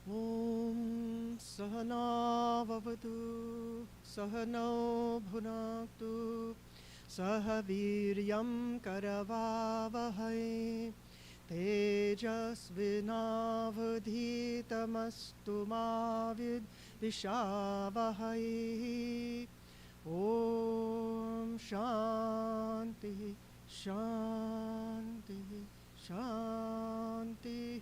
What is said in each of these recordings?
Om Sahana Vavatu Sahano Bhunaktu Sahaviryam Karavavahai Tejasvinavadhitamastu Mavid Vishavahai. Om Shanti Shanti Shanti.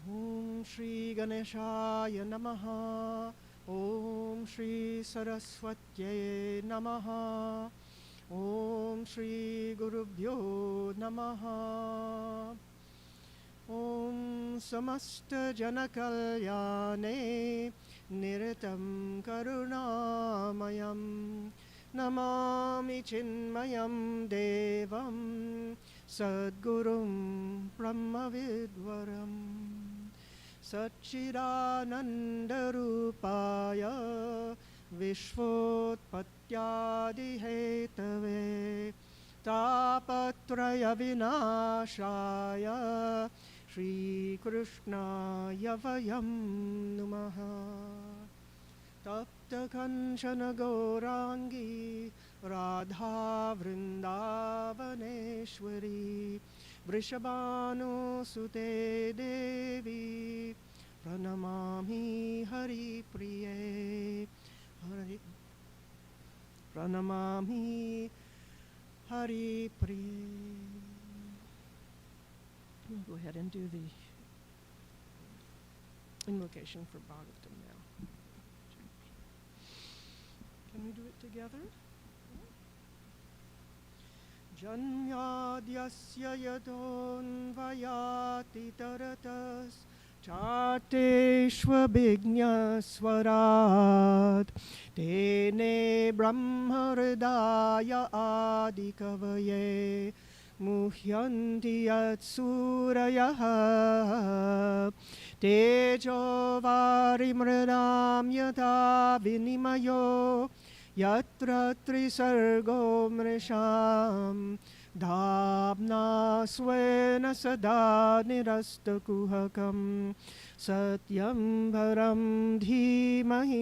Om Shri Ganeshaya Namaha. Om Shri Saraswatye Namaha. Om Shri Gurubhyo Namaha. Om Samasta Janakalyane Niratam Karunamayam Namami Chinmayam Devam Sadgurum Brahmavidwaram Satchidanandarupaya Vishvotpatyadihetave Tapatraya Vinashaya Shri Krishnaya Vayam Numaha. Tapta Kanchana Gaurangi Radha Vrindavaneshwari Vrishabhanu Sute Devi Pranamami Hari Priye Pranamami Hari Priye. We'll go ahead and do the invocation for Bhagavatam now. Can we do it together? Janyadyasya yadonvayati taratas Charteshvabhignaswarat Tene brahmaridaya adikavaye Muhyanti yatsurayaha Tejo varimridam yata vinimayo Yatra trisargo mrisham Dhabna swena sada nirastakuhakam Satyam bharam dhimahi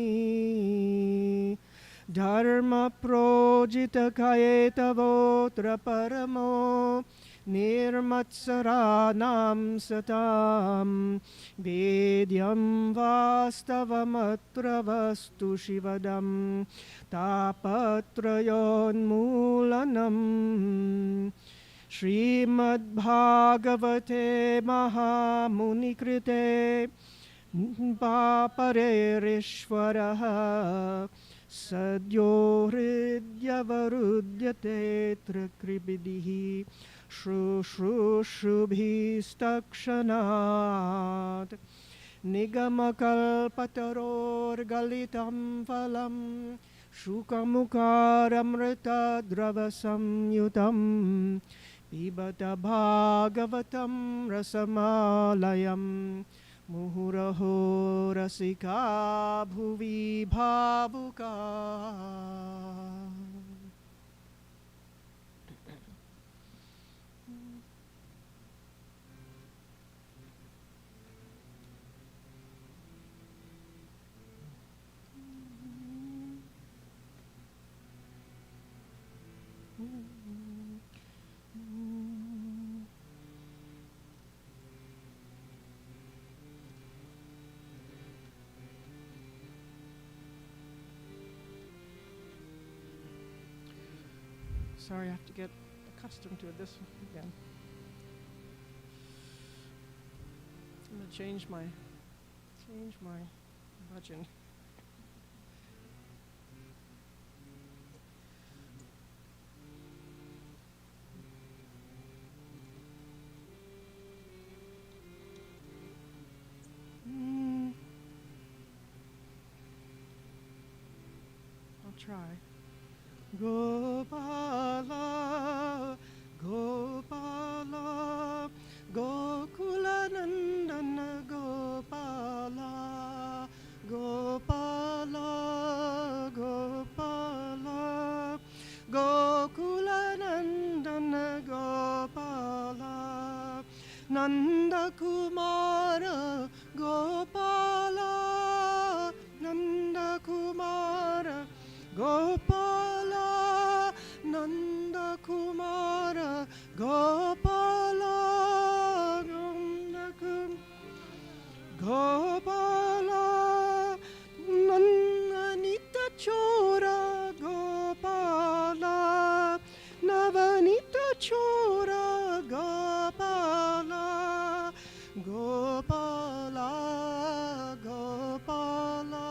Dharma projita kayetavotra paramo Nirmatsaranam satam Vedyam vastavamatra vastu shivadam Tapatrayon mulanam Srimad Bhagavate Mahamunikrite Paparerishvaraha Sadyo hridyavarudyate trakribidihi Shrushrushubhistakshanat Nigamakalpataror phalam Shukamukaramrita dravasamyutam Pibata bhagavatam rasamalayam Muhuraho rasika bhuvi bhavuka. Sorry, I have to get accustomed to this again. I'm gonna change my bhajan. I'll try. Gopala, Gopala, Gokulanandana Gopala, Gopala, Gopala, Gokulanandana Gopala, Nanda Kumar Kumara Gopala Nanda Kumara Gopala Nanda Kumara Gopala Nanda Gopala Nananita Chora Gopala Navanita Chora Gopala Gopala Gopala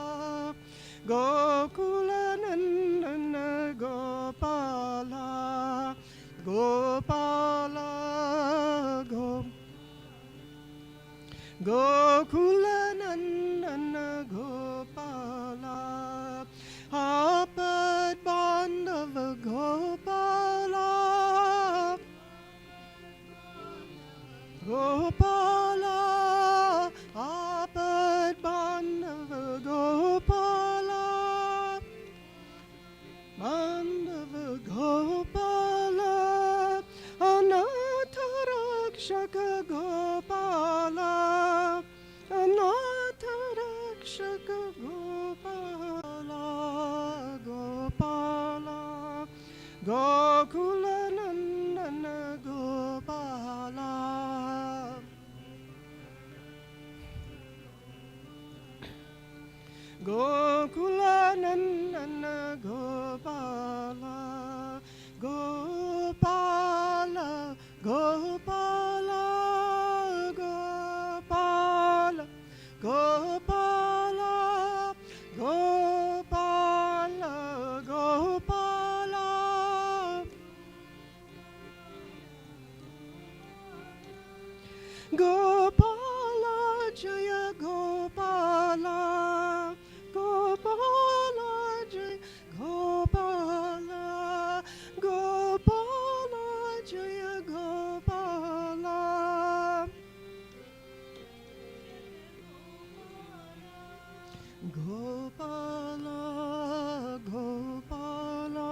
Gokula Nandana Gopala Gopala Gokula Nandana Gopala Apad Bandava Gopala Gopala Apad Bandava Gopala Bandava Gopala Anatha Rakshaka Gopala Anatha Rakshaka Gopala Gopala Gokula Nandana Gopala Gokula Nandana Gopala Gopala Gopala Gopala Gopala Gopala Gopala Gopala Jaya Gopala Gopala Jaya Gopala Gopala Jaya Gopala Gopala Gopala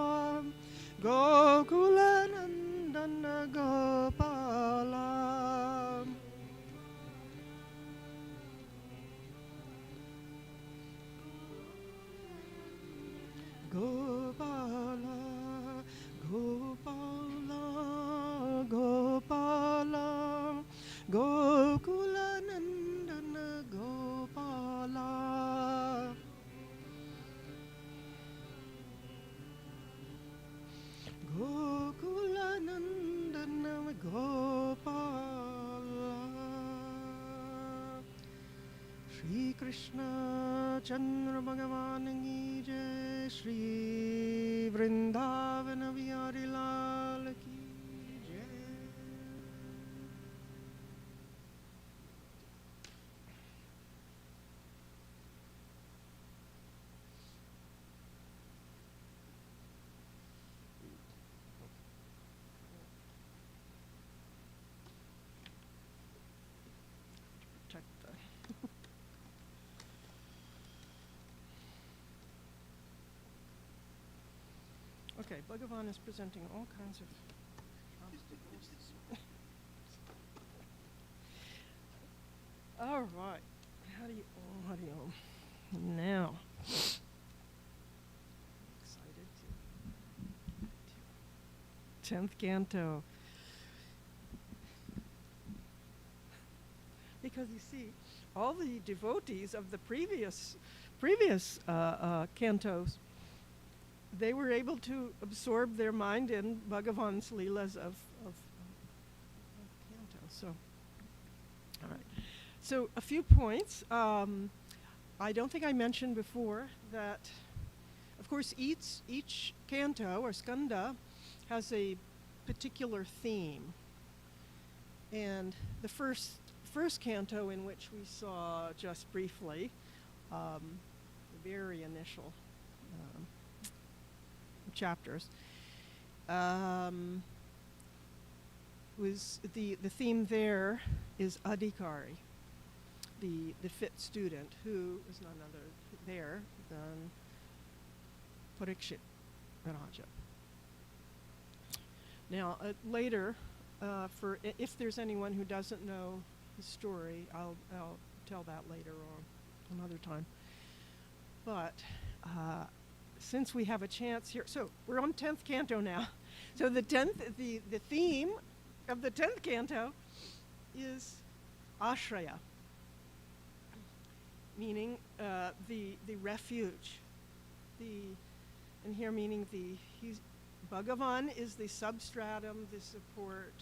Gokula Nandana Gopala Gopala Gopala Gopala Gokula Nandana Gopala Gokula Nandana Gopala Shri Krishna Chandra Bhagavan Ki Jai Shri Vrindavan Vihari Lal Ki Jai. Protect the Okay, Bhagavan is presenting all kinds of obstacles. All right. How do you now? Excited to 10th canto. Because you see, all the devotees of the previous cantos, they were able to absorb their mind in Bhagavan's Leelas of canto. So, all right. So a few points. I don't think I mentioned before that, of course, each canto or skanda has a particular theme. And the first canto, in which we saw just briefly, the very initial chapters, was the theme there is adhikari, the fit student, who is none other there than Parikshit Raja. Now later, if there's anyone who doesn't know his story. I'll tell that later on, another time. But since we have a chance here, so we're on 10th canto now. So the theme of the 10th canto is ashraya, meaning the refuge. And here meaning Bhagavan is the substratum, the support,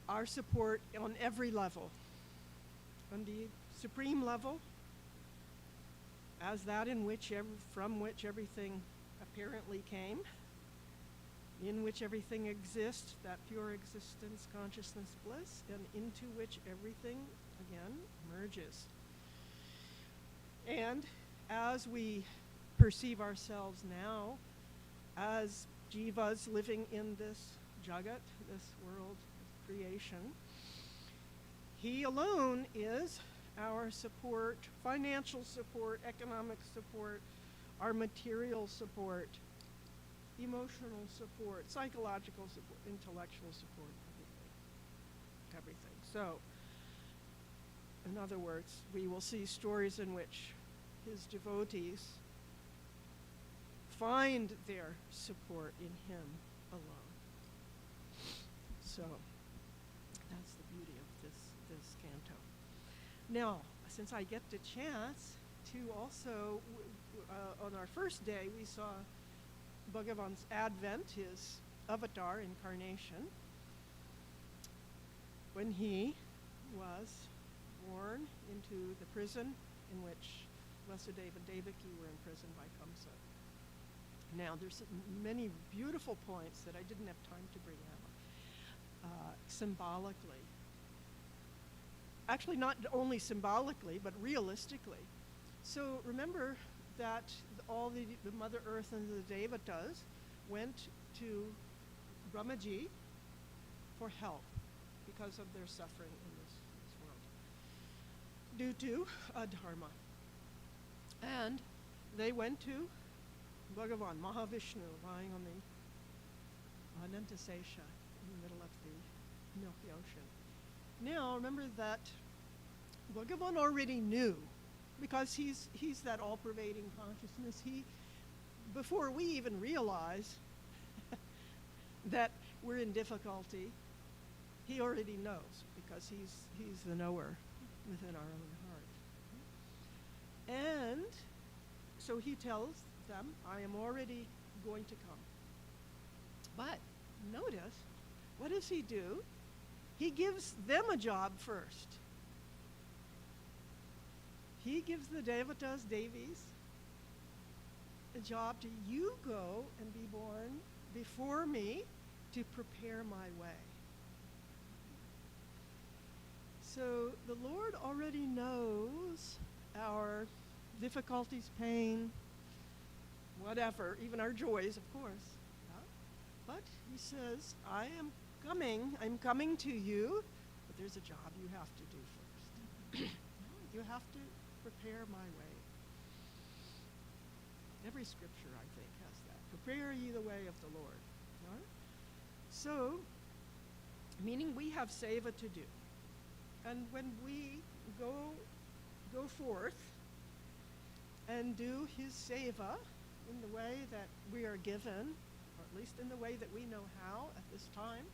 our support on every level. On the supreme level, as that from which everything apparently came, in which everything exists, that pure existence, consciousness, bliss, and into which everything, again, merges. And as we perceive ourselves now as jivas living in this jagat, this world of creation, he alone is our support, financial support, economic support, our material support, emotional support, psychological support, intellectual support, everything. So, in other words, we will see stories in which his devotees find their support in him alone. So, that's the beauty of this canto. Now, since I get the chance to also, on our first day, we saw Bhagavan's advent, his avatar incarnation, when he was born into the prison in which Vasudeva and Devaki were imprisoned by Kamsa. Now, there's many beautiful points that I didn't have time to bring out, symbolically. Actually, not only symbolically, but realistically. So remember that all the Mother Earth and the Devatas went to Brahmaji for help because of their suffering in this world, due to adharma. And they went to Bhagavan, Mahavishnu, lying on the Anantasesha in the middle of the Milky Ocean. Now, remember that Bhagavan already knew, because he's that all-pervading consciousness. Before we even realize that we're in difficulty, he already knows, because he's the knower within our own heart. And so he tells them, I am already going to come. But notice, what does he do? He gives them a job first. He gives the Devatas, Devis, a job to you go and be born before me to prepare my way. So the Lord already knows our difficulties, pain, whatever, even our joys, of course. Yeah? But he says, I'm coming to you, but there's a job you have to do first. You have to prepare my way. Every scripture, I think, has that. Prepare ye the way of the Lord. Right? So, meaning we have seva to do. And when we go forth and do his seva in the way that we are given, or at least in the way that we know how at this time,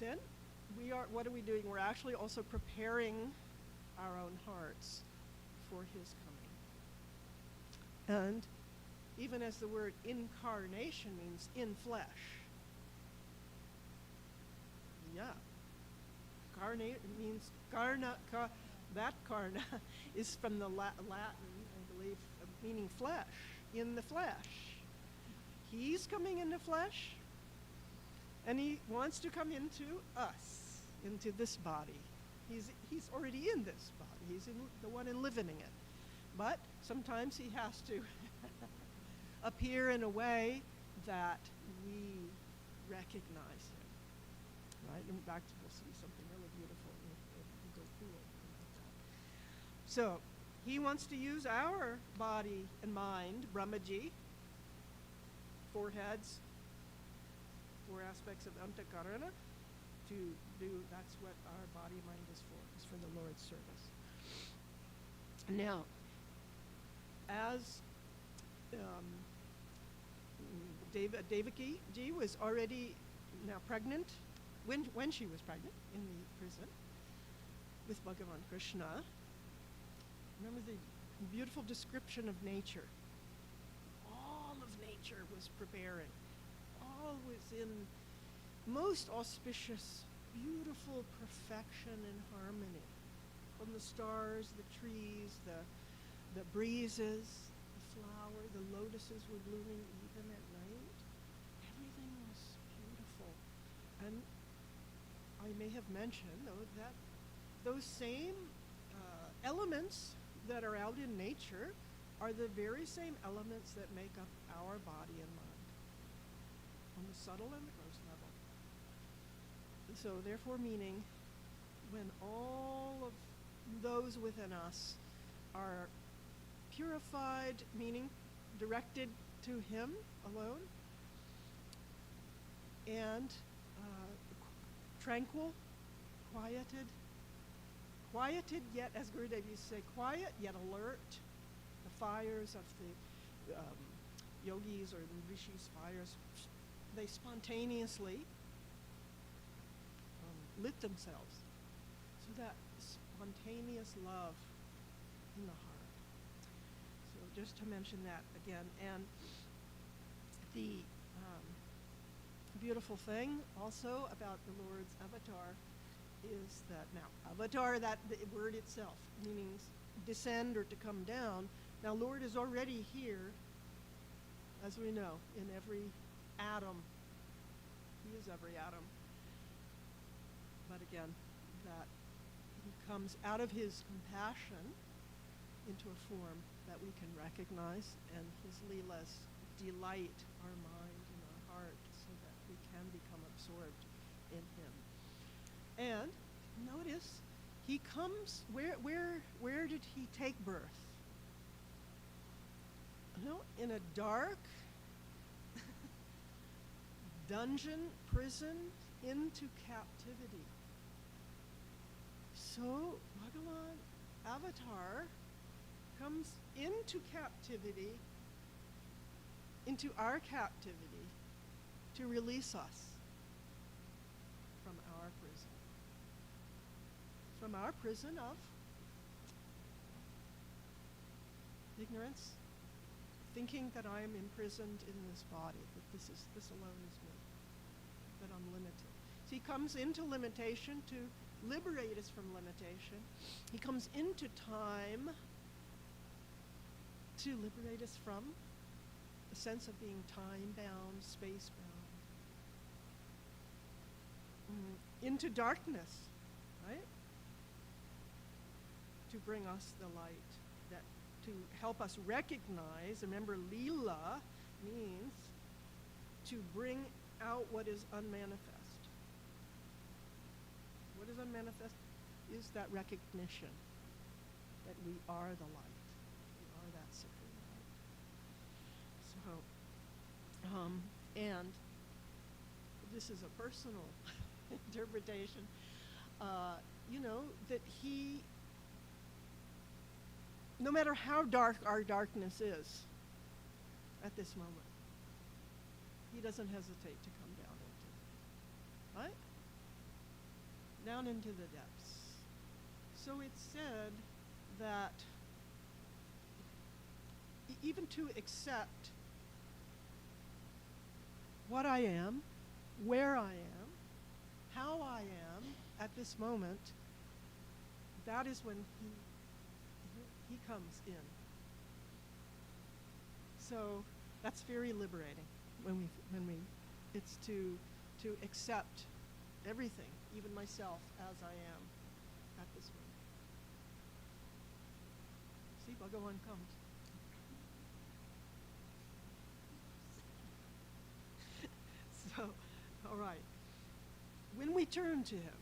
then what are we doing? We're actually also preparing our own hearts for his coming. And even as the word incarnation means in flesh. Yeah. Means karna, that karna is from the Latin, I believe, meaning flesh, in the flesh. He's coming into flesh, and he wants to come into us, into this body. He's already in this body. He's the one living in it. But sometimes he has to appear in a way that we recognize him. Right? In fact, we'll see something really beautiful if we go through it like that. So, he wants to use our body and mind, Brahmaji, 4 heads, 4 aspects of Antakarana, to do, that's what our body and mind is for the Lord's service. Now, as Devaki ji was already now pregnant, when she was pregnant in the prison with Bhagavan Krishna, remember the beautiful description of nature. All of nature was preparing. All was in most auspicious, beautiful perfection and harmony. From the stars, the trees, the breezes, the flower, the lotuses were blooming even at night. Everything was beautiful. And I may have mentioned, though, that those same elements that are out in nature are the very same elements that make up our body and mind on the subtle and the gross level. So therefore, meaning when all of those within us are purified, meaning directed to Him alone, and tranquil, quieted yet, as Gurudev used to say, quiet yet alert. The fires of the yogis or the rishis' fires, they spontaneously lit themselves. So that spontaneous love in the heart. So just to mention that again. And the beautiful thing also about the Lord's avatar is that now, avatar, that the word itself, meaning descend or to come down. Now, Lord is already here, as we know, in every atom. He is every atom. But again, that He comes out of His compassion into a form that we can recognize, and His leelas delight our mind and our heart so that we can become absorbed in Him. And notice, He comes, where did He take birth? No, in a dark dungeon, prison, into captivity. So Bhagavan Avatar comes into captivity, into our captivity, to release us from our prison. From our prison of ignorance, thinking that I am imprisoned in this body, that this alone is me, that I'm limited. So He comes into limitation to liberate us from limitation. He comes into time to liberate us from the sense of being time-bound, space-bound. Into darkness, right? To bring us the light, that to help us recognize, remember Leela means to bring out what is unmanifest. What is unmanifest is that recognition that we are the light. We are that supreme light. So, and this is a personal interpretation, that He, no matter how dark our darkness is at this moment, He doesn't hesitate to come down into it. Right? Down into the depths. So it's said that even to accept what I am, where I am, how I am at this moment, that is when He comes in. So that's very liberating when we it's to accept everything, even myself as I am at this moment. See, Bhagavan comes. So, all right. When we turn to Him,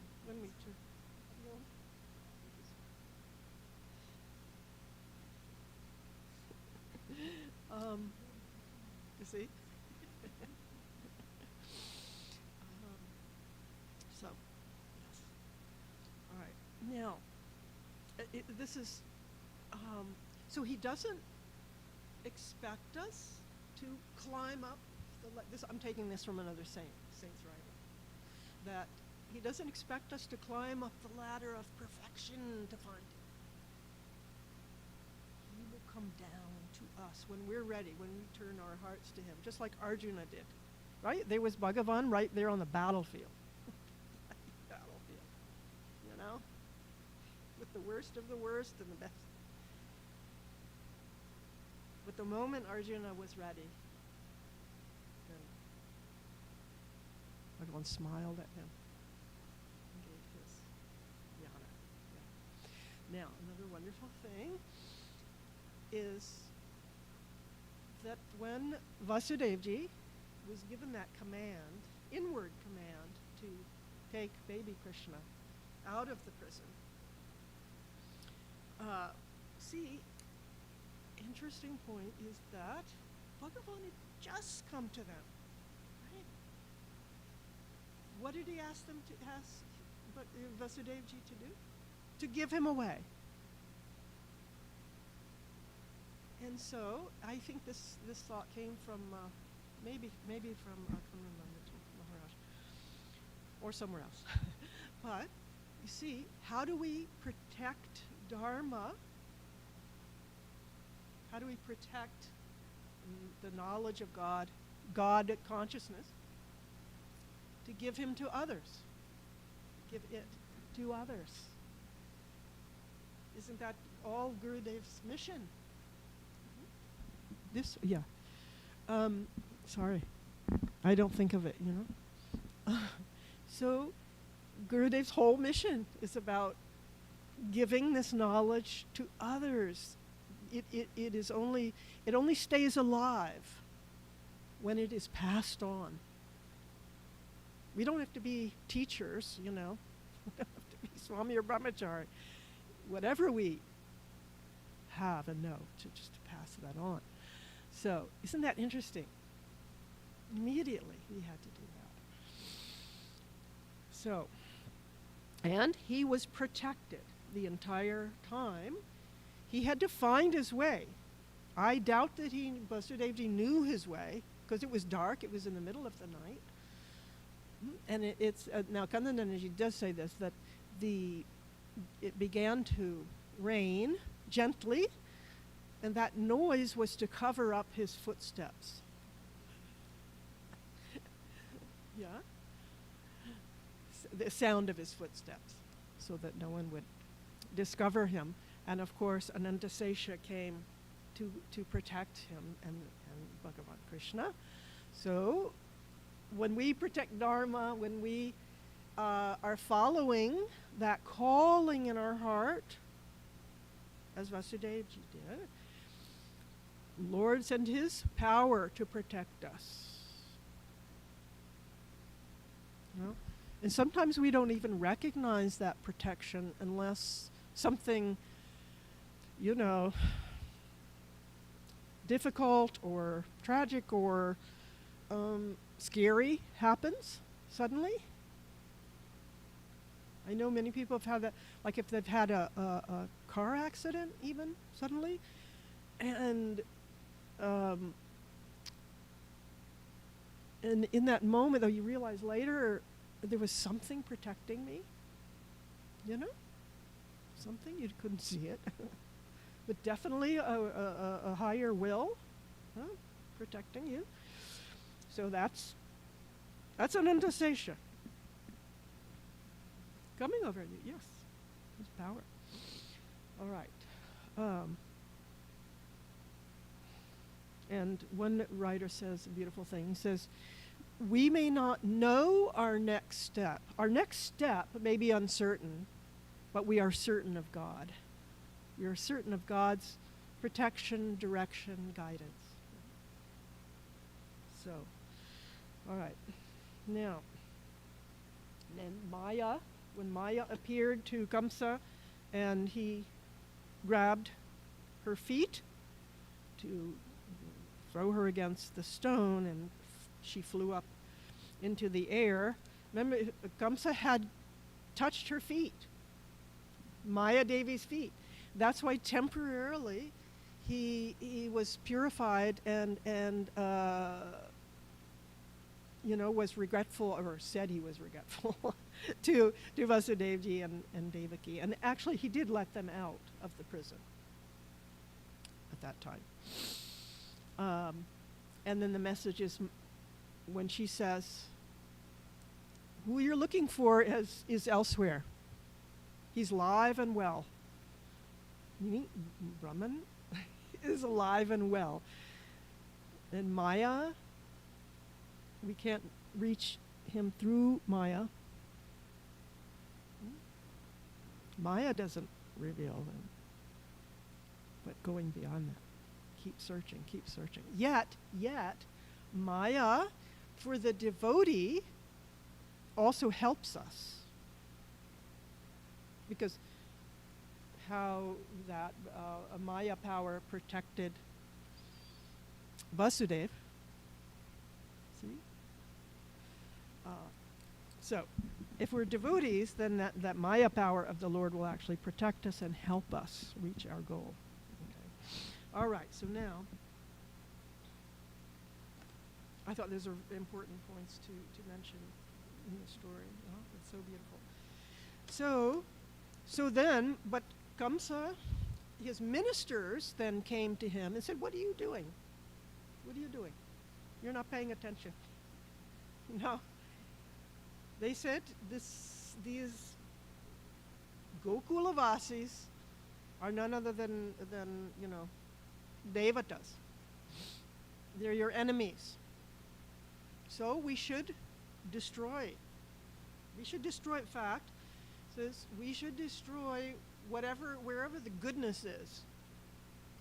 you see? So, this is, so he doesn't expect us to climb up I'm taking this from another saint's writing, that he doesn't expect us to climb up the ladder of perfection to find him. He will come down to us when we're ready, when we turn our hearts to him, just like Arjuna did, right? There was Bhagavan right there on the battlefield. Battlefield, you know? With the worst of the worst and the best. But the moment Arjuna was ready, then Bhagavan smiled at him and gave his jnana. Yeah. Now, another wonderful thing is that when Vasudevji was given that command, inward command, to take baby Krishna out of the prison, interesting point is that Bhagavan had just come to them, right? What did he ask Vasudevji to do? To give him away. And so I think this thought came from maybe from Maharaj or somewhere else. But you see, how do we protect Dharma? How do we protect the knowledge of God consciousness? To give him to others. Give it to others. Isn't that all Gurudev's mission? Sorry. I don't think of it, you know. So Gurudev's whole mission is about giving this knowledge to others. It only stays alive when it is passed on. We don't have to be teachers, you know. We don't have to be Swami or Brahmachari. Whatever we have and know, just to pass that on. So, isn't that interesting? Immediately he had to do that. So, and he was protected the entire time. He had to find his way. I doubt that Vasudevji knew his way, because it was dark, it was in the middle of the night. And now Kandananaji does say this, that it began to rain gently, and that noise was to cover up his footsteps. Yeah? The sound of his footsteps, so that no one would discover him. And of course, Anantasesha came to protect him and Bhagavan Krishna. So, when we protect Dharma, when we are following that calling in our heart, as Vasudevji did, Lord sent his power to protect us. You know? And sometimes we don't even recognize that protection unless something, you know, difficult or tragic or scary happens suddenly. I know many people have had that, like if they've had a car accident even suddenly, and in that moment, though, you realize later there was something protecting me, you know, something, you couldn't see it, but definitely a higher will protecting you. So that's Anantasesha coming over you. Yes, his power. All right. And one writer says a beautiful thing. He says, we may not know our next step. Our next step may be uncertain, but we are certain of God. We are certain of God's protection, direction, guidance. So, all right. Now, then when Maya appeared to Kamsa and he grabbed her feet to throw her against the stone, and she flew up into the air. Remember, Kamsa had touched her feet. Maya Devi's feet. That's why temporarily he was purified and was regretful, or said he was regretful to Vasudevji and Devaki. And actually he did let them out of the prison at that time. And then the message is when she says, who you're looking for is elsewhere. He's alive and well. Meaning Brahman is alive and well. And Maya, we can't reach him through Maya. Maya doesn't reveal him. But going beyond that, keep searching, keep searching. Yet, Maya, for the devotee, also helps us. Because how that a Maya power protected Vasudeva. See? So, if we're devotees, then that Maya power of the Lord will actually protect us and help us reach our goal. Okay. All right, so now, I thought those are important points to mention in the story. Oh, it's so beautiful. So then, but Kamsa, his ministers then came to him and said, what are you doing? What are you doing? You're not paying attention. No. They said these Gokulavasis are none other than devatas. They're your enemies. So we should destroy. We should destroy. In fact, says we should destroy wherever the goodness is,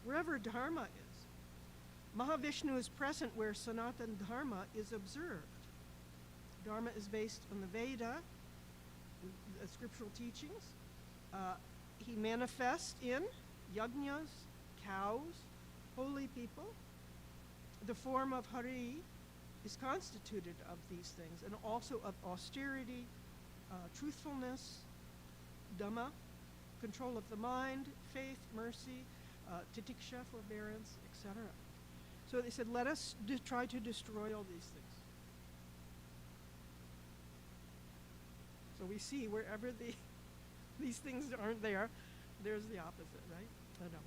wherever Dharma is. Mahavishnu is present where Sanatana Dharma is observed. Dharma is based on the Veda, the scriptural teachings. He manifests in yajnas, cows, holy people. The form of Hari is constituted of these things, and also of austerity, truthfulness, Dhamma, control of the mind, faith, mercy, titiksha, forbearance, etc. So they said, let us try to destroy all these things. So we see wherever these things aren't there, there's the opposite, right? I know.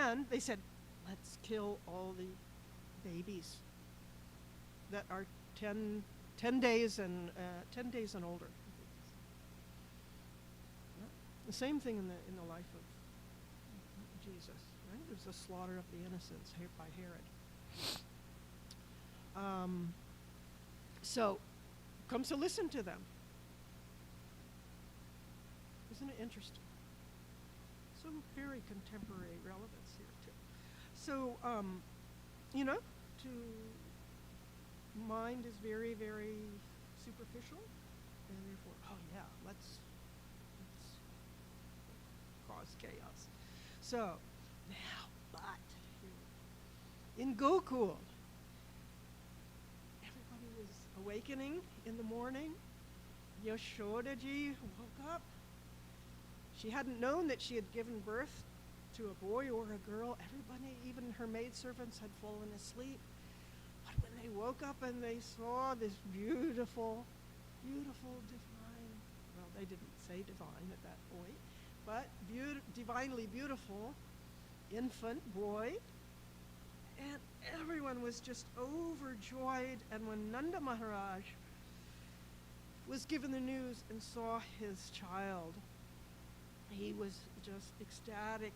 And they said, let's kill all the babies that are 10 days and 10 days and older. Yeah. The same thing in the life of Jesus, right? There's a slaughter of the innocents by Herod. So comes to listen to them. Isn't it interesting? Some very contemporary relevance here too. So, mind is very, very superficial, and therefore, oh yeah, let's cause chaos. So, now, but in Gokul, everybody was awakening in the morning. Yashoda-ji woke up. She hadn't known that she had given birth to a boy or a girl. Everybody, even her maidservants, had fallen asleep. But when they woke up and they saw this beautiful, divine, well, they didn't say divine at that point, but divinely beautiful infant boy, and everyone was just overjoyed. And when Nanda Maharaj was given the news and saw his child, he was just ecstatic.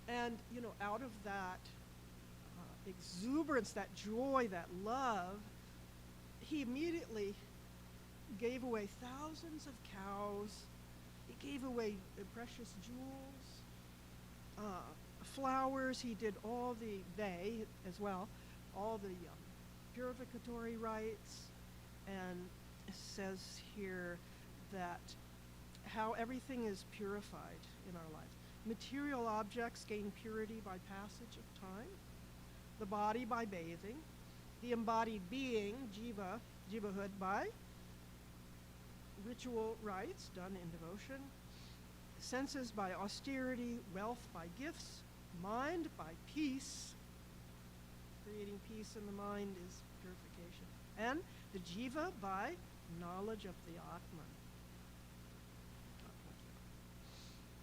And, out of that exuberance, that joy, that love, he immediately gave away thousands of cows. He gave away precious jewels, flowers. He did they as well, all the purificatory rites. And it says here that how everything is purified in our life. Material objects gain purity by passage of time, the body by bathing, the embodied being, jivahood, by ritual rites done in devotion, senses by austerity, wealth by gifts, mind by peace. Creating peace in the mind is purification. And the jiva by knowledge of the Atman.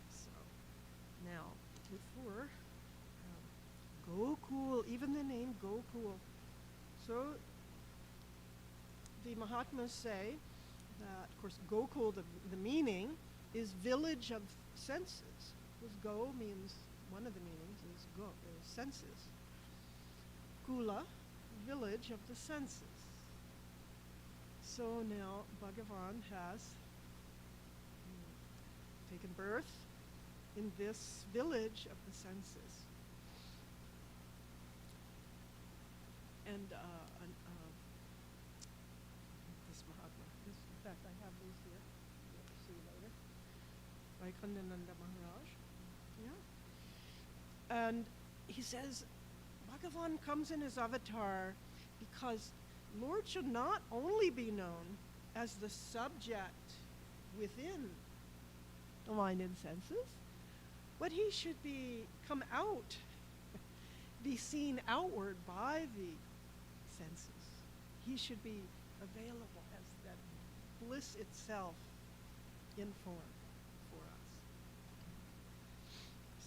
So, now, before, Gokul, even the name Gokul. So, the Mahatmas say that, of course, Gokul, the meaning, is village of senses. Because Go means, one of the meanings is Go, senses. Kula, village of the senses. So now Bhagavan has taken birth in this village of the senses. And this Mahatma, in fact, I have these here. You'll see later. By Kandananda Maharaj. Yeah. And he says, Bhagavan comes in his avatar because Lord should not only be known as the subject within the mind and senses, but he should come out, be seen outward by the senses. He should be available as that bliss itself in form for us.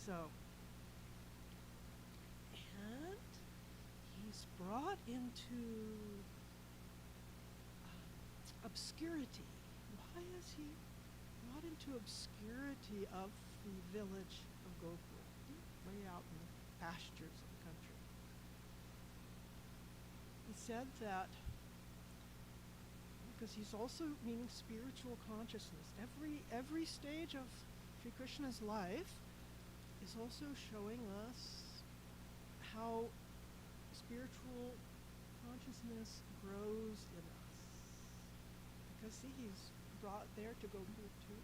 So, and he's brought into obscurity. Why is he brought into obscurity of the village of Gokul, way out in the pastures of the country? He said that because he's also meaning spiritual consciousness. Every stage of Sri Krishna's life is also showing us how spiritual consciousness grows in us. Because see, he's brought there to go to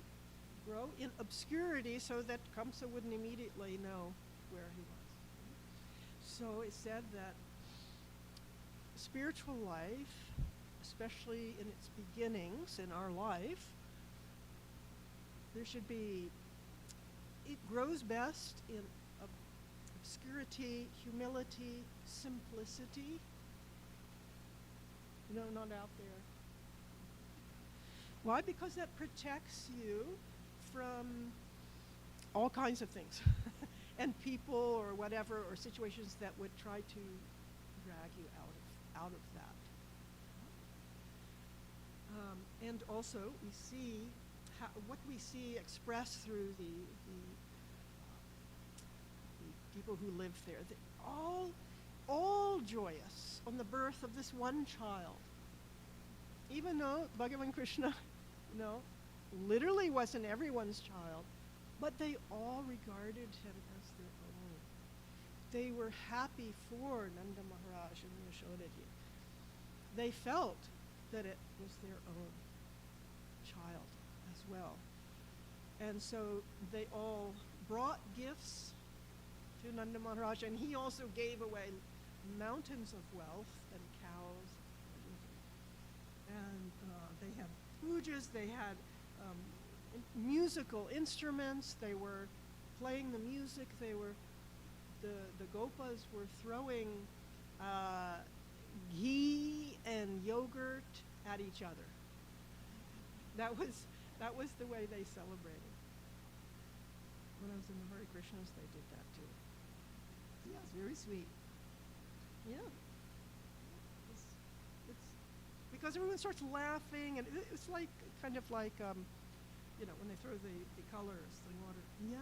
grow in obscurity so that Kamsa wouldn't immediately know where he was. So it said that spiritual life, especially in its beginnings in our life, it grows best in obscurity, humility, simplicity. Not out there. Why? Because that protects you from all kinds of things and people or whatever, or situations that would try to drag you out of that. And also we see what we see expressed through the people who live there. All joyous on the birth of this one child. Even though Bhagavan Krishna, literally wasn't everyone's child, but they all regarded him as their own. They were happy for Nanda Maharaj and Yashodaji. They felt that it was their own child as well. And so they all brought gifts to Nanda Maharaj, and he also gave away mountains of wealth and cows. And they had pujas, they had musical instruments, they were playing the music, the gopas were throwing ghee and yogurt at each other. That was the way they celebrated. When I was in the Hare Krishnas, they did that too. Yeah, it's very sweet. Yeah. It's because everyone starts laughing, and it's like kind of like when they throw the colors, the water. Yeah.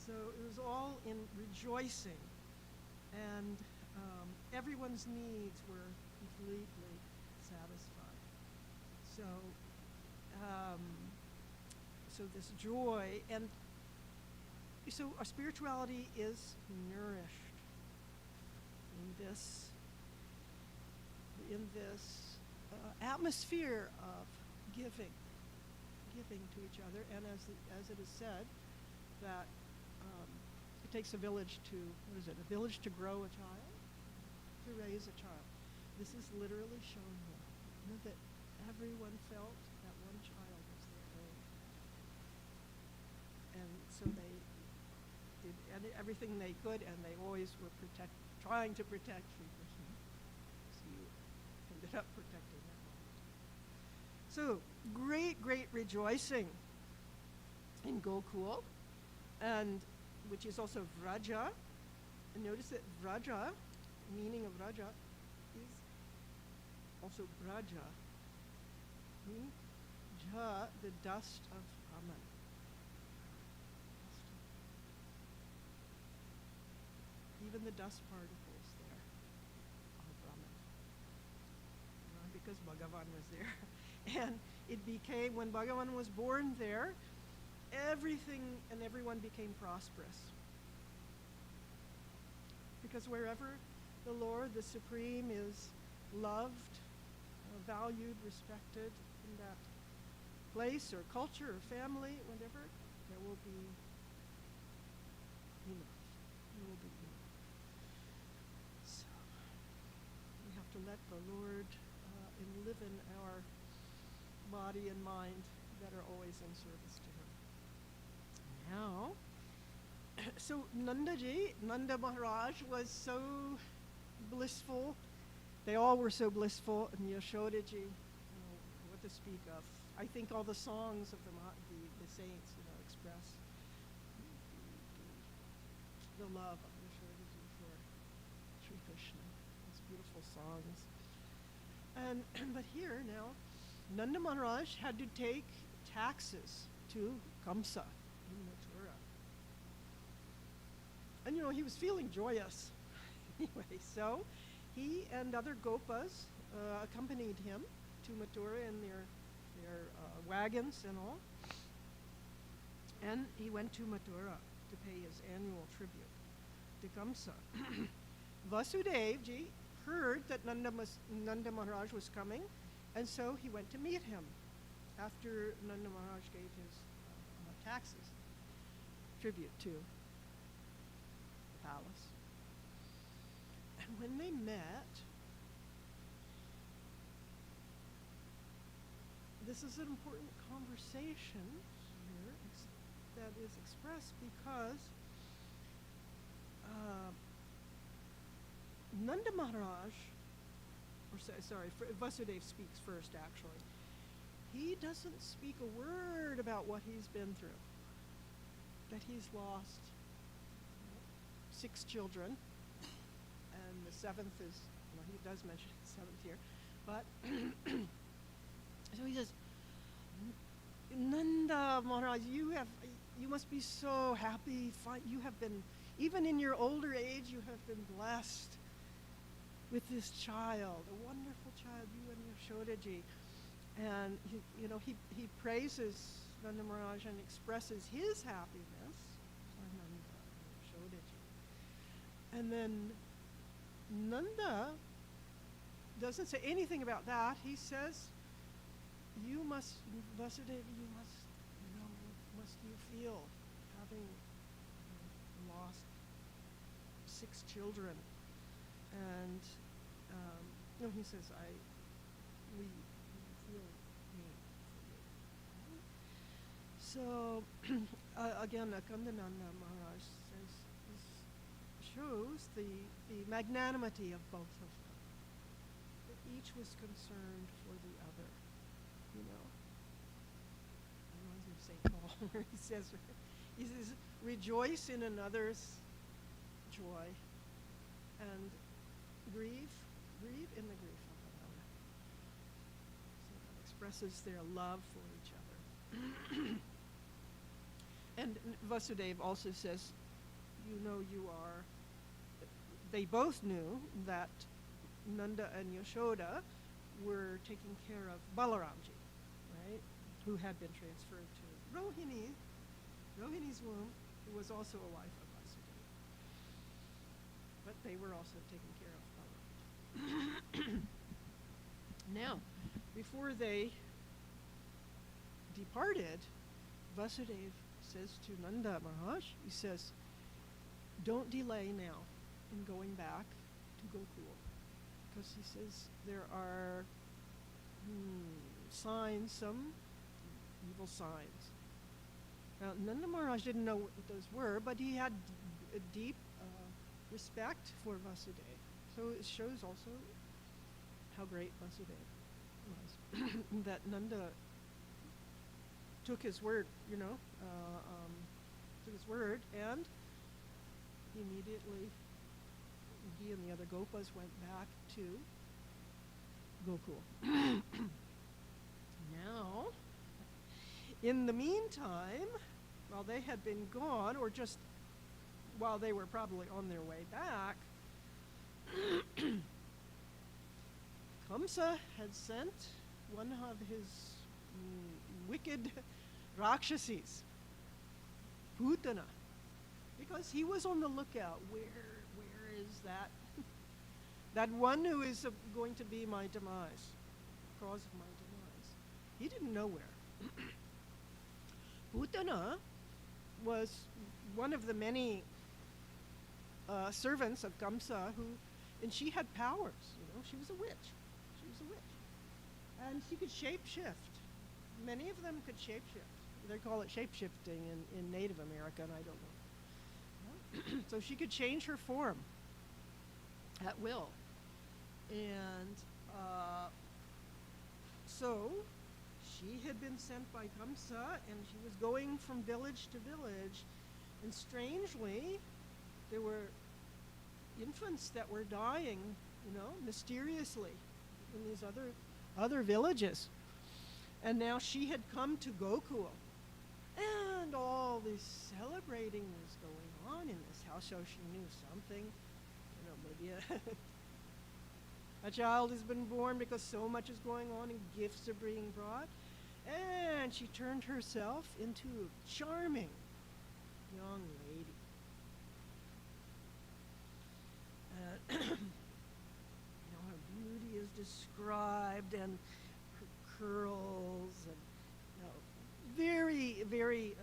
So it was all in rejoicing, and everyone's needs were completely satisfied. So this joy, and so our spirituality is nourished in this atmosphere of giving to each other, and as it is said, that it takes a village to grow a child, to raise a child. This is literally shown here, that everyone felt that one child was their own. so they did everything they could, and they always were trying to protect Sri Krishna. So you ended up protecting him. So great, great rejoicing in Gokul, and which is also Vraja. And notice that Vraja, meaning of Vraja, is also Braja, meaning Ja, the dust of Brahman. Even the dust particles there are Brahman. Because Bhagavan was there. And it became, when Bhagavan was born there, everything and everyone became prosperous. Because wherever the Lord, the Supreme, is loved, valued, respected in that place or culture or family, whatever, there will be enough. There will be enough. So we have to let the Lord live in our body and mind that are always in service to Him. Now, so Nanda Maharaj was so blissful. They all were so blissful, and Yashodaji, what to speak of. I think all the songs of the saints, express the love of Yashodaji for Sri Krishna. These beautiful songs. But here now, Nanda Maharaj had to take taxes to Kamsa in Mathura. And he was feeling joyous. Anyway, so he and other Gopas accompanied him to Mathura in their wagons and all. And he went to Mathura to pay his annual tribute to Kamsa. Vasudevji heard that Nanda Maharaj was coming, and so he went to meet him after Nanda Maharaj gave his taxes, tribute to the palace. And when they met, this is an important conversation here that is expressed because Nanda Maharaj, Vasudev speaks first actually. He doesn't speak a word about what he's been through, that he's lost 6 children, and the 7th is, he does mention the 7th here, but so he says, Nanda Maharaj, you must be so happy. You have been, even in your older age, you have been blessed with this child, a wonderful child, you and Yashodaji. And he praises Nanda Maharaj and expresses his happiness for Nanda and Yashodaji. And then Nanda doesn't say anything about that. He says, Vasudeva, must you feel having lost 6 children? And he says, we feel pain for you. So again, Akandananda Maharaj says this shows the magnanimity of both of them. That each was concerned for the other. Reminds me of St. Paul, where he says, rejoice in another's joy, and grieve in the grief of another. So that expresses their love for each other. And Vasudev also says, they both knew that Nanda and Yashoda were taking care of Balaramji, right, who had been transferred to Rohini's womb, who was also a wife of Vasudeva. But they were also taking care of Balaramji. Now, before they departed, Vasudev says to Nanda Maharaj, he says, don't delay now in going back to Gokul. Because he says there are signs, some evil signs Nanda Maharaj didn't know what those were, but he had a deep respect for Vasudeva. So it shows also how great Vasudeva was. That Nanda took his word, took his word, and immediately he and the other Gopas went back to Gokul. Now, in the meantime, while they had been gone, or just while they were probably on their way back, Kamsa had sent one of his wicked Rakshasis, Putana, because he was on the lookout. Where is that? That one who is going to be my demise, cause of my demise. He didn't know where. Putana was one of the many servants of Kamsa and she had powers, she was a witch. She was a witch. And she could shapeshift. Many of them could shapeshift. They call it shapeshifting in Native America, and I don't know. So she could change her form at will. And so she had been sent by Kamsa, and she was going from village to village. And strangely, there were infants that were dying, mysteriously in these other villages. And now she had come to Gokul. And all this celebrating was going on in this house, so she knew something. Maybe a child has been born because so much is going on and gifts are being brought. And she turned herself into a charming young lady. Her beauty is described, and her curls, and very, very,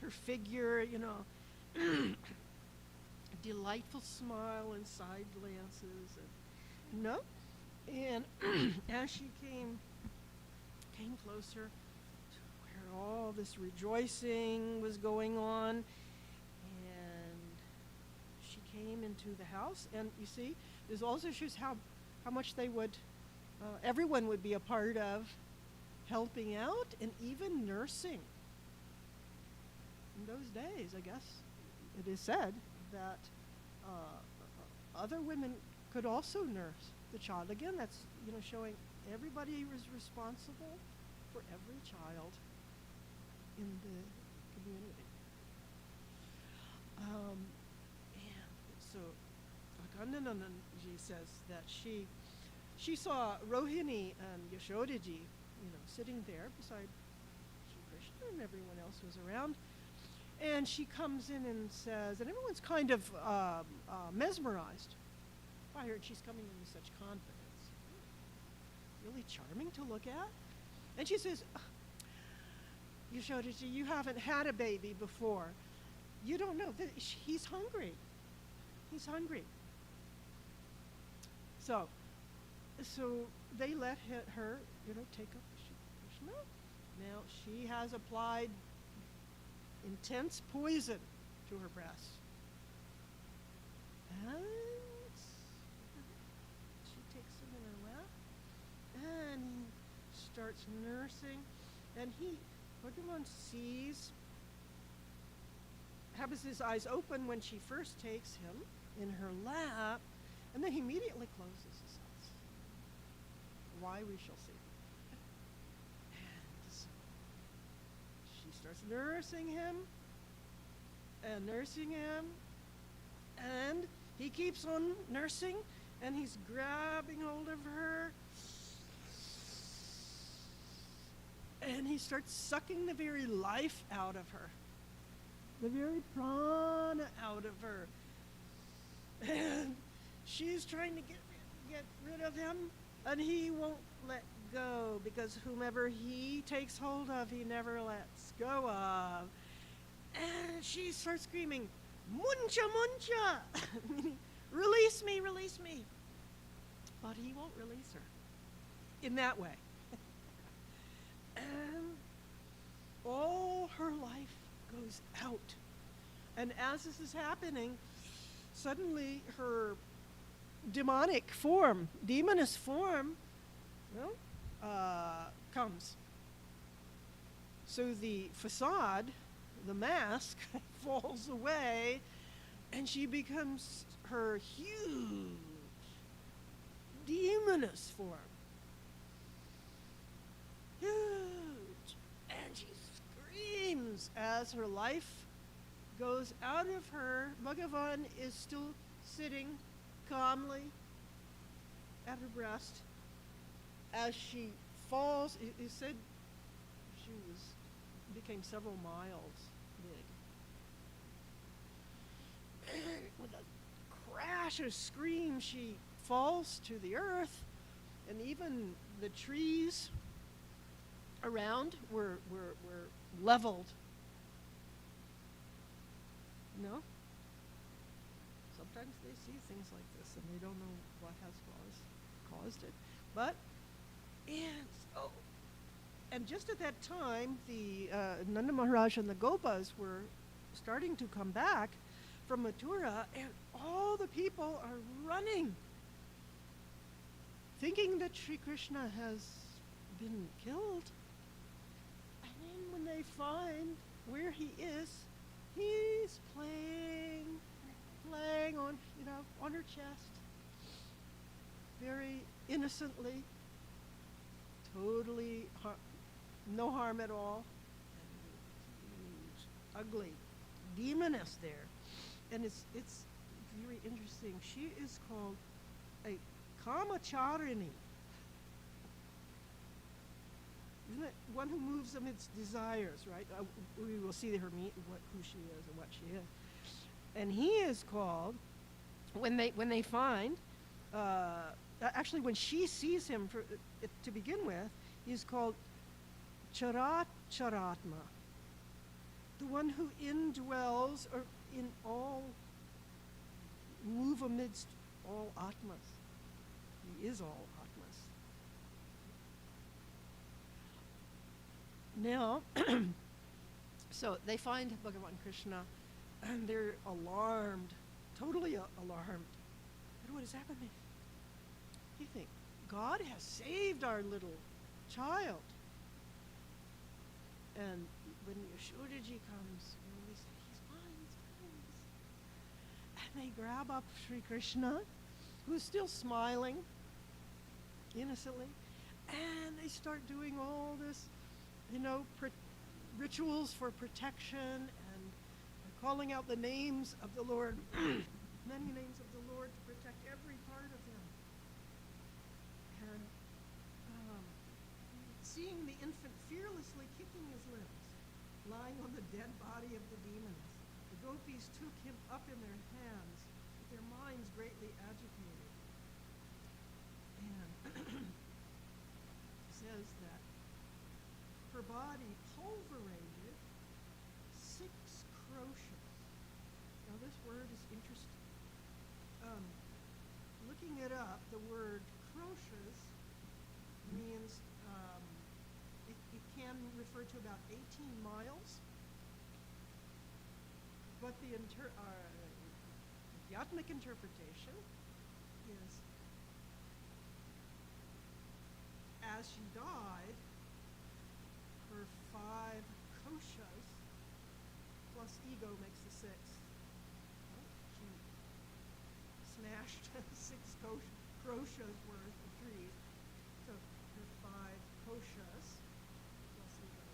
her figure, a delightful smile and side glances, and as she came closer to where all this rejoicing was going on, and she came into the house, and you see, this also shows how much they would, everyone would be a part of helping out and even nursing. In those days, I guess, it is said that other women could also nurse the child. Again, that's showing everybody was responsible for every child in the community. And so Akandananji says that she saw Rohini and Yashodaji, sitting there beside Sri Krishna, and everyone else was around. And she comes in and says, and everyone's kind of mesmerized by her, and she's coming in with such confidence. Really charming to look at. And she says, Yashodaji, you haven't had a baby before. You don't know that he's hungry. He's hungry. So they let her, take up Krishna. Now she has applied intense poison to her breast. And she takes him in her lap, and he starts nursing, and Bhagavan has his eyes open when she first takes him in her lap, and then he immediately closes his eyes. Why, we shall see. And so she starts nursing him, and he keeps on nursing, and he's grabbing hold of her, and he starts sucking the very life out of her, the very prana out of her. And she's trying to get rid of him, and he won't let go, because whomever he takes hold of, he never lets go of. And she starts screaming, Muncha, Muncha! Meaning, release me, release me. But he won't release her in that way. And all her life goes out. And as this is happening, suddenly her demonic form, demoness form, comes. So the facade, the mask, falls away, and she becomes her huge demoness form. Huge. And she screams as her life goes out of her. Bhagavan is still sitting calmly at her breast as she falls. It said she became several miles big. And with a crash, a scream, she falls to the earth, and even the trees around were leveled. No? Sometimes they see things like this and they don't know what has caused it. But, and just at that time, the Nanda Maharaj and the Gopas were starting to come back from Mathura, and all the people are running, thinking that Sri Krishna has been killed. And then when they find where he is, he's playing on her chest, very innocently, totally no harm at all, and huge, ugly demoness there. And it's very interesting. She is called a Kamacharini. Isn't it one who moves amidst desires, right? We will see who she is and what she is. And he is called, when they find, actually when she sees him to begin with, he's called Charat Charatma, the one who indwells or in all, move amidst all Atmas. He is all Atmas. Now, so they find Bhagavan Krishna, and they're alarmed, totally alarmed. And what is happening? You think, God has saved our little child. And when Yashodaji comes, they say, he's mine. And they grab up Sri Krishna, who's still smiling innocently, and they start doing all this, rituals for protection and calling out the names of the Lord, many names of the Lord to protect every part of him. And seeing the infant fearlessly kicking his limbs, lying on the dead body of the demons, the gopis took him up in their hands, with their minds greatly agitated. And says that her body pulverated 6 kroshas. Now this word is interesting. Looking it up, the word kroshas means it can refer to about 18 miles, but the Adhyatmic interpretation is, as she died, her 5 koshas plus ego makes the 6. She smashed 6 kroshas worth of trees, so her 5 koshas plus ego.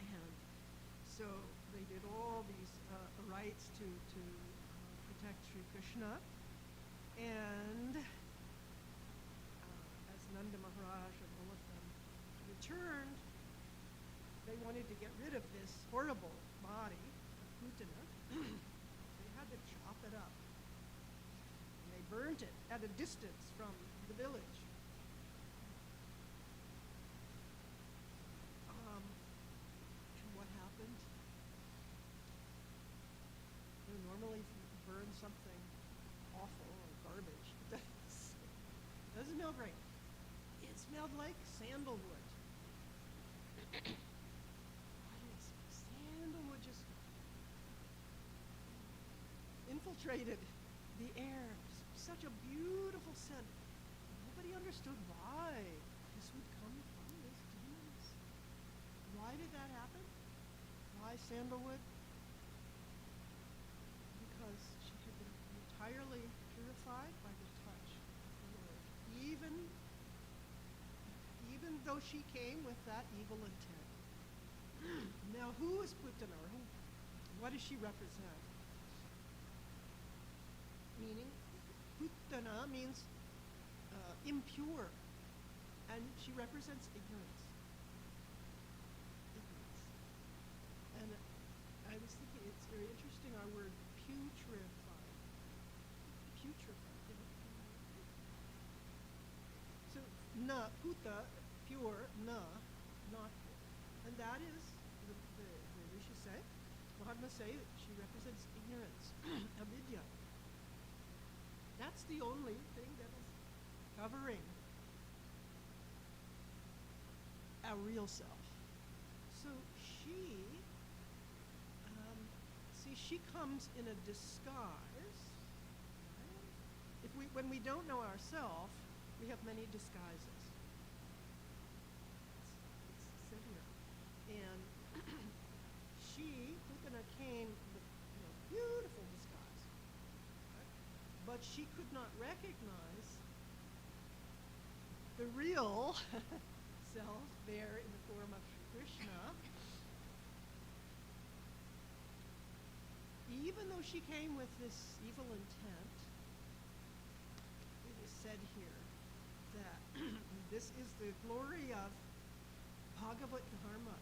And so they did all these rites to protect Sri Krishna. And as Nanda Maharaj and all of them returned, they wanted to get rid of this horrible body of Putana. They had to chop it up. And they burnt it at a distance from the village. And what happened? Normally if you burn something awful or garbage, it doesn't smell great. smelled like sandalwood. Sandalwood just infiltrated the air. Such a beautiful scent. Nobody understood why this would come from this demoness. Why did that happen? Why sandalwood? Because she had been entirely purified by the touch of the Lord. Even though she came with that evil intent. Now, who is Putana? What does she represent? Meaning, Putana means impure, and she represents ignorance. And I was thinking it's very interesting, our word putrefied. Putrefied. So, na, puta, pure, na, not pure. And that is, the Rishi say, Mahatma say, she represents ignorance, avidya. That's the only thing that is covering our real self. So she comes in a disguise. Right? When we don't know ourselves, we have many disguises. It's said here. And Putana came with beautiful disguise. Right? But she could not recognize the real self there in the form of Krishna. Even though she came with this evil intent, it is said here that this is the glory of Bhagavatam Dharma,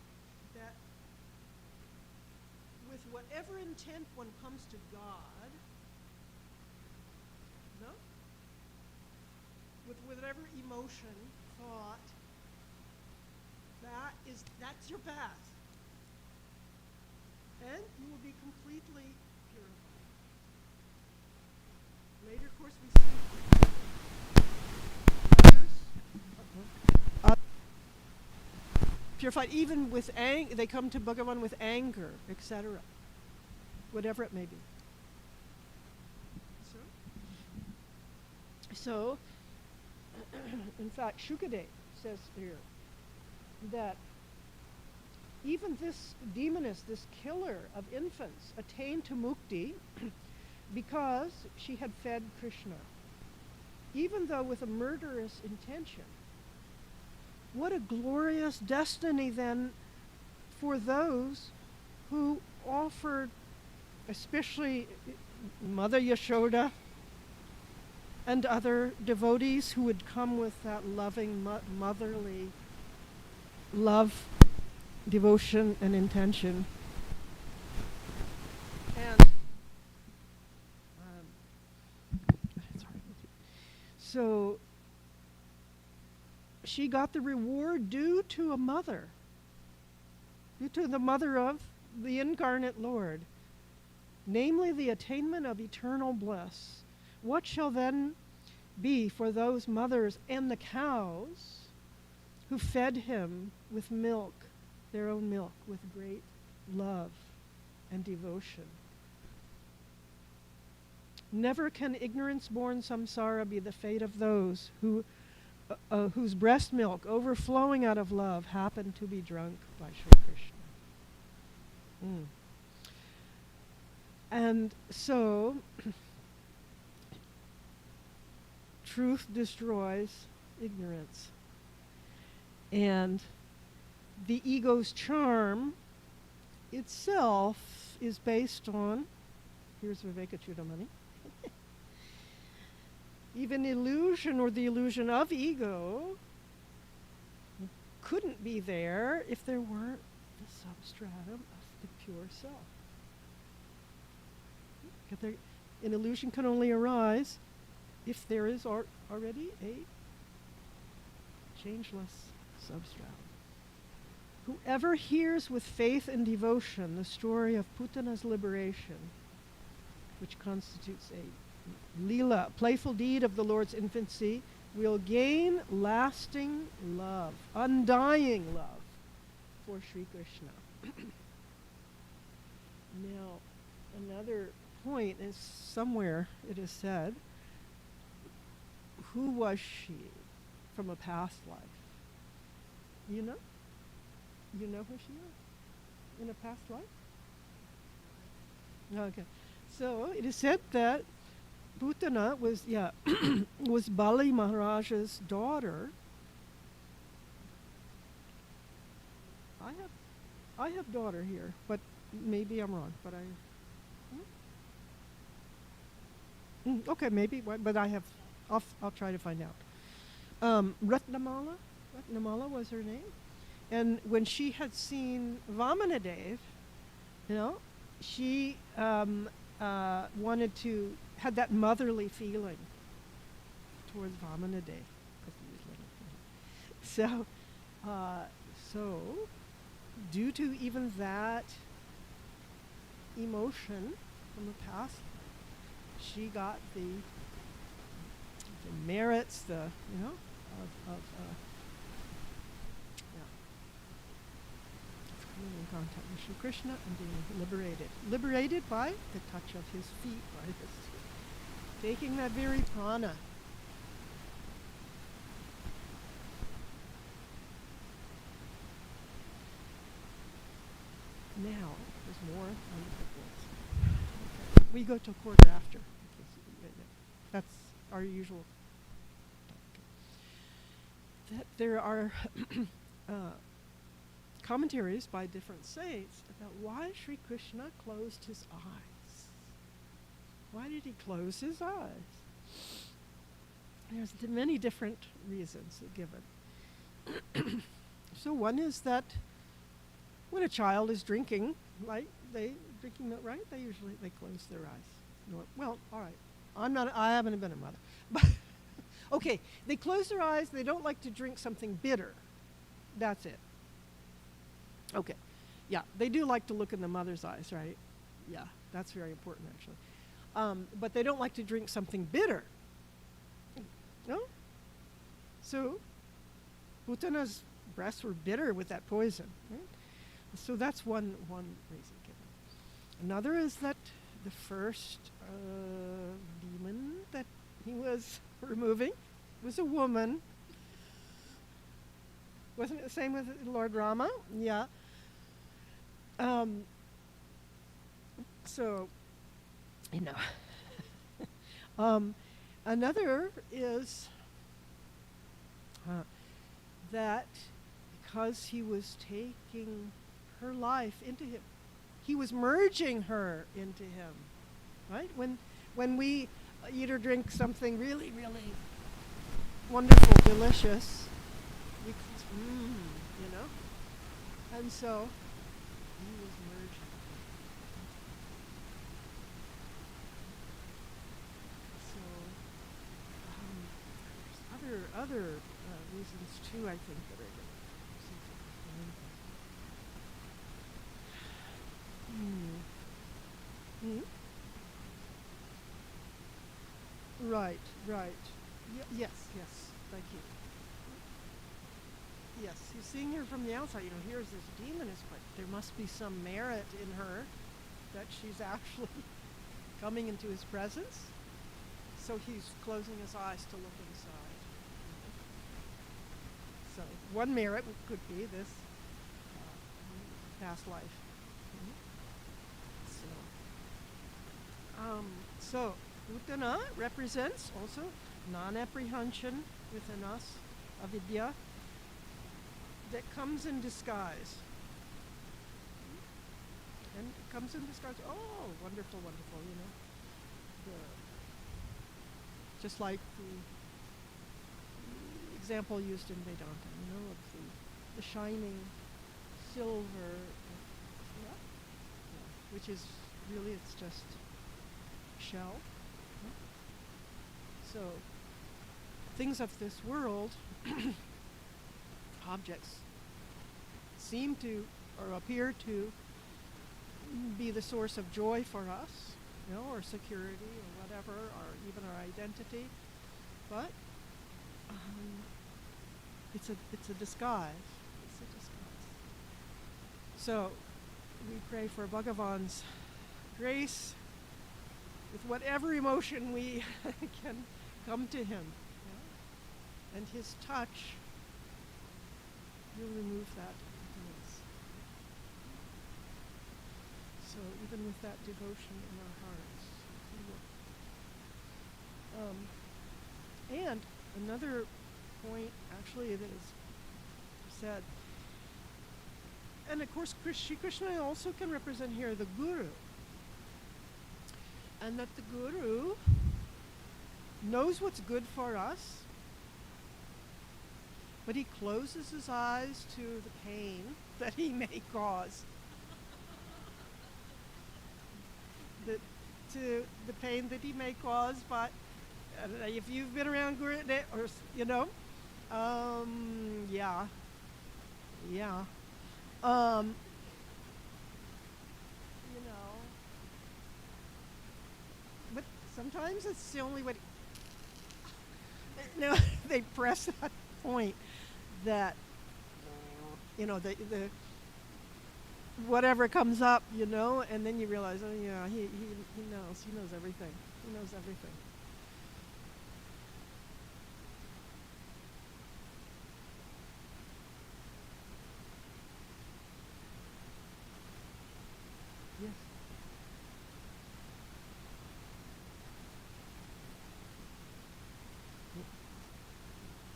that with whatever intent one comes to God, no? With whatever emotion, thought, that's your path. And you will be completely purified. Later, of course, we see others purified, even with anger. They come to Bhagavan with anger, etc. Whatever it may be. So in fact, Shukadev says here that even this demoness, this killer of infants, attained to mukti because she had fed Krishna, even though with a murderous intention. What a glorious destiny then for those who offered, especially Mother Yashoda and other devotees who would come with that loving, motherly love, devotion, and intention. And so she got the reward due to a mother, due to the mother of the incarnate Lord, namely the attainment of eternal bliss. What shall then be for those mothers and the cows who fed him with milk, their own milk, with great love and devotion? Never can ignorance-born samsara be the fate of those whose breast milk, overflowing out of love, happened to be drunk by Sri Krishna. And so, truth destroys ignorance. And the ego's charm itself is based on, here's Vivekachudamani, even illusion or the illusion of ego couldn't be there if there weren't the substratum of the pure self. An illusion can only arise if there is already a changeless substratum. Whoever hears with faith and devotion the story of Putana's liberation, which constitutes a lila, playful deed of the Lord's infancy, will gain lasting love, undying love for Sri Krishna. Now, another point is somewhere it is said, who was she from a past life? You know? You know who she is in a past life? Okay. So it is said that Putana was, was Bali Maharaja's daughter. I have daughter here, but maybe I'm wrong. But okay, maybe, but I have. I'll try to find out. Ratnamala was her name, and when she had seen Vamanadev, she had that motherly feeling towards Vamanadev. So, due to even that emotion from the past, she got the merits, of coming in contact with Sri Krishna and being liberated by the touch of his feet, by his taking that very prana. Now, there's more on the boards. Okay. We go to a quarter after. That's our usual. That there are commentaries by different saints about why Sri Krishna closed his eyes. Why did he close his eyes? There's many different reasons given. So one is that when a child is drinking, right? They usually close their eyes. Well, all right. I haven't been a mother, but okay. They close their eyes. They don't like to drink something bitter. That's it. Okay. Yeah, they do like to look in the mother's eyes, right? Yeah, that's very important actually. But they don't like to drink something bitter. No? So, Putana's breasts were bitter with that poison, right? So that's one reason given. Another is that the first demon that he was removing was a woman. Wasn't it the same with Lord Rama? Yeah. So, another is that because he was taking her life into him, he was merging her into him, right? When we eat or drink something really, really wonderful, delicious, we and so he was merging. So there's other reasons too, I think, that are Right. Yes, thank you. Yes, he's seeing her from the outside. Here's this demoness, but there must be some merit in her that she's actually coming into his presence. So he's closing his eyes to look inside. So one merit could be this past life. So Utana represents also non-apprehension within us, avidya, that comes in disguise. And it comes in disguise. Oh, wonderful, just like the example used in Vedanta, of the shining silver, which is really, it's just shell. So things of this world, objects, seem to or appear to be the source of joy for us, or security or whatever, or even our identity. But it's a disguise. It's a disguise. So we pray for Bhagavan's grace with whatever emotion we can come to him. Yeah? And his touch will remove that emptiness. So even with that devotion in our hearts. And another point actually that is said, and of course Shri Krishna also can represent here the Guru. And that the Guru knows what's good for us, but he closes his eyes to the pain that he may cause. To the pain that he may cause, but if you've been around Guru, or yeah, but sometimes it's the only way. They press that point that the whatever comes up, and then you realize, oh yeah, he knows everything. He knows everything. Yes.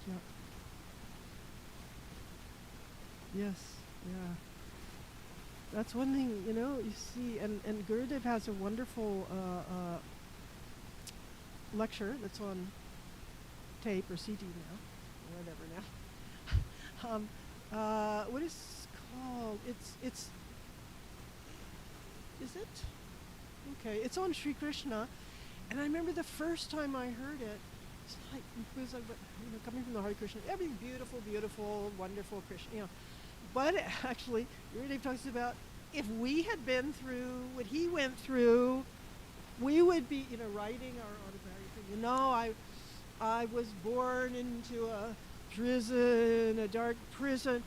Yeah. Yes. Yeah. That's one thing, you see, and Gurudev has a wonderful lecture that's on tape or CD now, or whatever now. What is it called? It's is it? Okay, it's on Sri Krishna, and I remember the first time I heard it, it's like, because I, coming from the Hare Krishna, everything beautiful, beautiful, wonderful Krishna, But actually, Gurudev talks about if we had been through what he went through, we would be, writing our autobiography. I was born into a prison, a dark prison.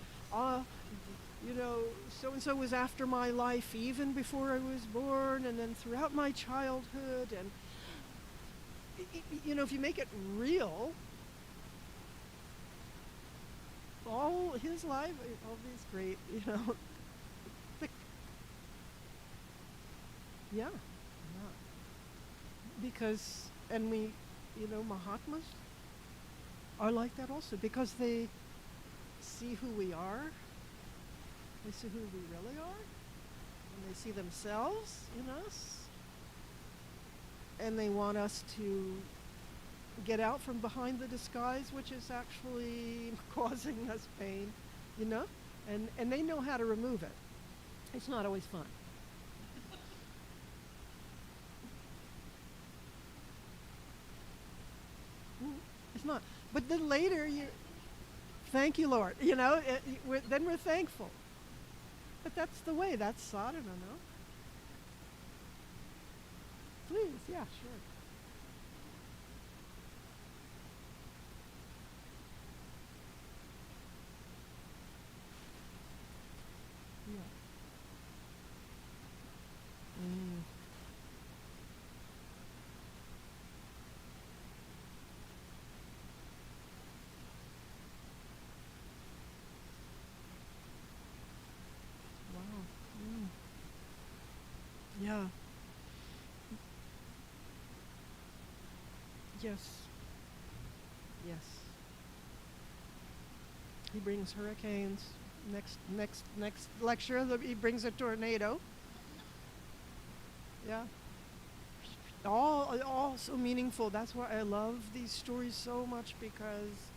So-and-so was after my life even before I was born, and then throughout my childhood. And, if you make it real, all his life, all these great, yeah. Because, and we, Mahatmas are like that also, because they see who we are, they see who we really are, and they see themselves in us, and they want us to get out from behind the disguise, which is actually causing us pain, and they know how to remove it. It's not always fun. It's not. But then later, thank you, Lord. Then we're thankful. But that's the way. That's sadhana, no? Please, yeah, sure. Yeah. Mm. Wow. Mm. Yeah. Yes. Yes. He brings hurricanes. Next lecture, he brings a tornado. Yeah. All so meaningful. That's why I love these stories so much, because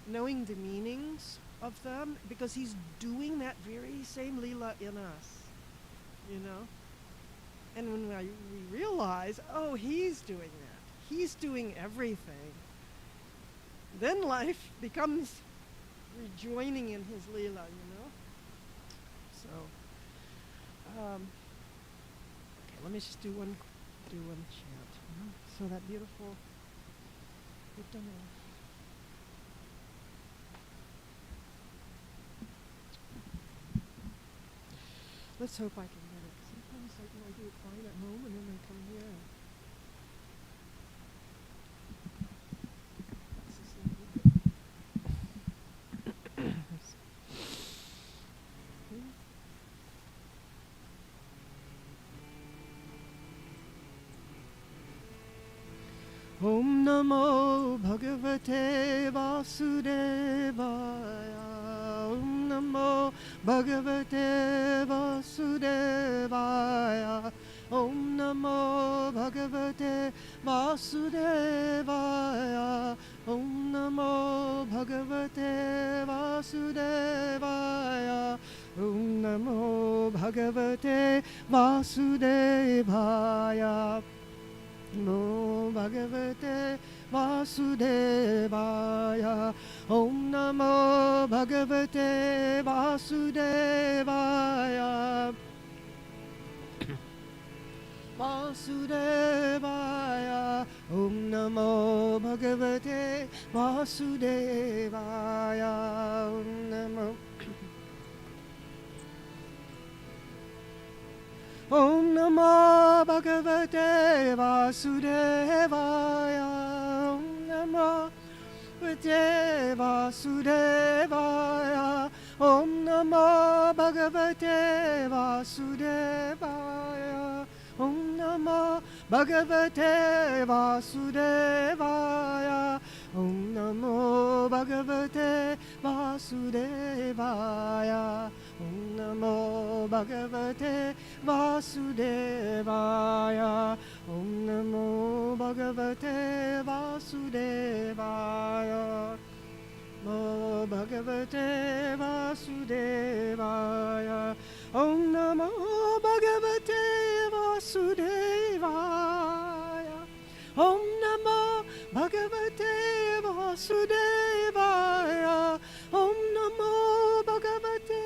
knowing the meanings of them, because he's doing that very same lila in us, And when we realize, oh, he's doing that. He's doing everything. Then life becomes rejoining in his lila, So, okay, let me just do one chant. So that beautiful Uttama. Let's hope I can get it. Sometimes I do it fine at home and then I come here. That's just not good. Om Namo Bhagavate Vasudevaya. Om Namo Bhagavate Vasudevaya. Om Namo Bhagavate Vasudevaya. Om Namo Bhagavate Vasudevaya. Om Namo Bhagavate Vasudevaya. Namo Bhagavate Vasudevaya. Om Namo Bhagavate Vasudevaya. Vasudevaya. Om Namo Bhagavate Vasudevaya. Om Namo Om Namo Bhagavate Vasudevaya. Om Namo Bhagavate Vasudevaya. Om Namo Bhagavate Vasudevaya. Om Namo Bhagavate Vasudevaya. Om Namo Bhagavate Vasudevaya. Om Namo Bhagavate Vasudevaya. Om Namo Bhagavate Vasudevaya. Namo Bhagavate Vasudevaya. Om Namo Bhagavate Vasudevaya. Om Namo Bhagavate Vasudevaya. Om Namo Bhagavate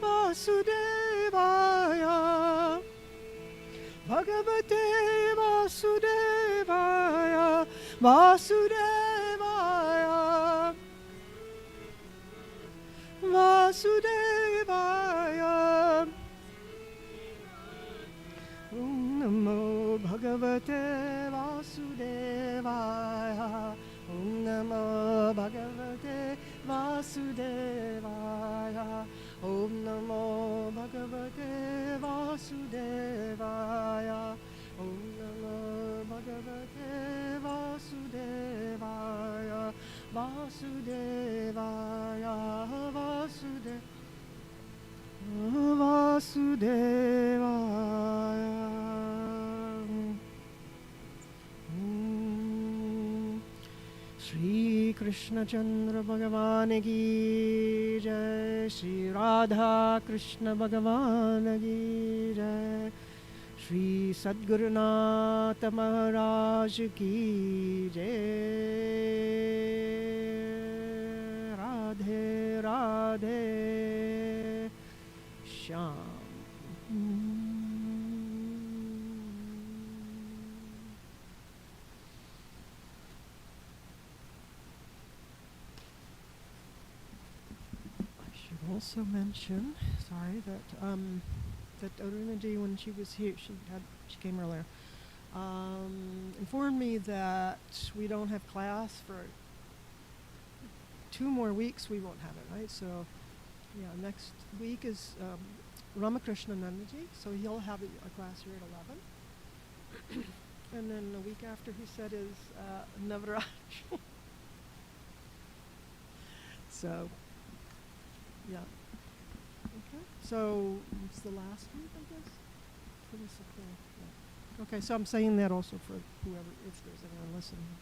Vasudevaya. Bhagavate Vasudevaya. Vasudevaya. Vasudevaya. Om Namo Bhagavate Vasudevaya. Om Namo Bhagavate Vasudevaya. Om Namo Bhagavate Vasudevaya. Om Namo Bhagavate Vasudevaya. Vasudevaya. Vasudevaya. Shri Krishna Chandra Bhagavan ki jai. Shri Radha Krishna Bhagavan ki jai. Shri Sadgurunatha Maharaj ki jai. Radhe Radhe Shyam. Also mention, sorry, that that Arunaji, when she was here, she came earlier, informed me that we don't have class for 2 more weeks. We won't have it, right? So, yeah, next week is Ramakrishna Nandaji, so he'll have a class here at 11, and then the week after, he said, is Navraj. So. Yeah. Okay. So it's the last week, I guess. For this, yeah. Okay. So I'm saying that also for whoever, if there's anyone listening.